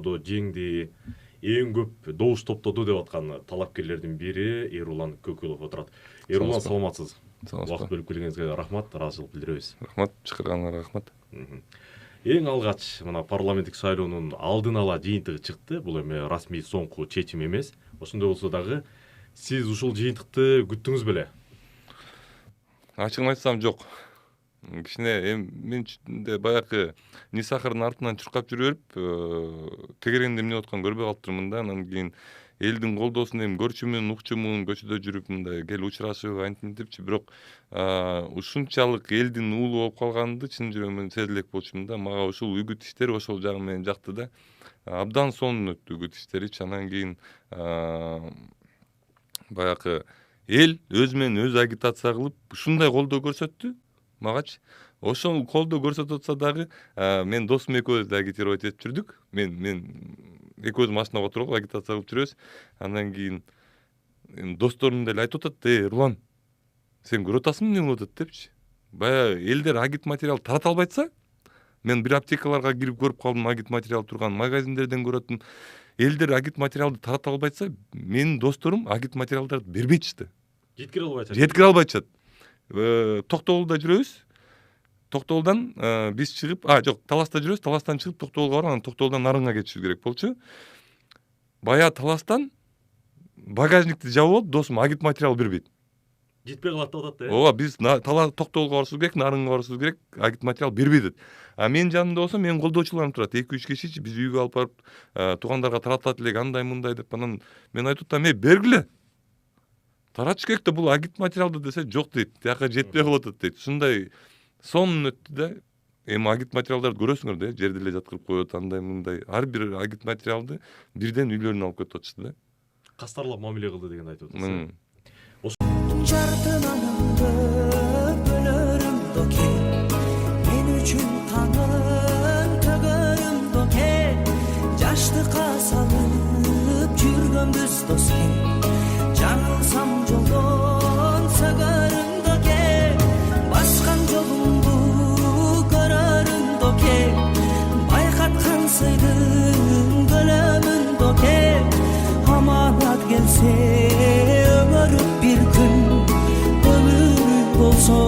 шайлоодо жеңди, эң көп добуш топтоду деп аткан талапкерлердин бири Эрулан Көкөлов отурат. Эрулан, саламатсыз. Убакыт бөлүп келгениңизге рахмат, ыраазычылык билдиребиз. Рахмат, чакырганыңарга рахмат. Эң алгач мына парламенттик шайлоонун алдын ала жыйынтыгы чыкты. Бул эми расмий соңку чечим эмес. Ошондой болсо дагы сиз ушул жыйынтыкты күттүңүз беле? Ачыгын айтсам жок. Кичине мен баягы Нисахардын артынан чуркап жүрүп, тегеренде эмне аткан көрбөй калыптырмын да. Анан кийин элдин колдоосун көрчүмүн, укчумун, көчөдө жүрүп мындай кел учурашып антипчи, бирок ушунчалык элдин уулу болуп калганды чын жүрөгүмөн сезе элек болчумун да. Мага ушул үгүт иштери ошол жагы менен жакты да. Абдан сонун өттү үгүт иштеричи. Анан кийин баягы эл өзү менен өзү агитация кылып ушундай колдоо көрсөттү магачы. Ошол колдоо көрсөтүп атса дагы мен досум экөөбүз да агитировать этип жүрдүк. Мен экөөбүз машинага отуруп агитация кылып жүрөбүз. Андан кийин досторум деле айтып атат: "Эрлан, сен көрүп атасың эмне болуп атат" депчи. Баягы элдер агит материал тарата албайса, мен бир аптекаларга кирип көрүп калдым, агит материал турган магазиндерден көрөтүм. Элдер агит материалды тарата албайса, менин досторум агит материалдарды бербейчи. Жеткире албайчы. Жеткире албайчы. Токтогулда жүрөбүз. Токтогулдан биз чыгып, жок, Таласта жүрөбүз. Таластан чыгып Токтогулга барып, анан Токтогулдан Нарынга кетишибиз керек болчу. Бая Таластан багажникти жабып алып, досум агит материал бербейт. Жетпей калат деп атат да. Ооба, биз Токтогулга барышыбыз керек, Нарынга барышыбыз керек, агит материал бербейт дейт. Менин жанымда болсо менин колдоочуларым турат. 2-3 кишичи биз үйгө алып барып, туугандарга таратат элек, андай мындай деп. Анан мен айтып атам: "Бергиле. Таратыш керек да, бул агит материалды" десе, "Жок" дейт. Тияка жетпей калып атат дейт. Ушундай сонун өттү да. Эми агит материалдарды көрөсүңөр да, жерде эле жаткырып коет, андай мындай. Ар бир агит материалды бирден үйлөрүнө алып кетип атышты да. Кастарлап мамиле кылды деген айтып атасыз. Жартынанымды бөлөрүм доке, мен үчүн таңым төгөрүм доке, жаштыкка салып жүргөнбүз доске, жаңылсам жолдон сөгөрүм доке, баскан жолумду көрөрүм доке, байкаткан сыйдын көлөмүн доке, аманат келсе өмүрүм бир күн, өмүрүм болсо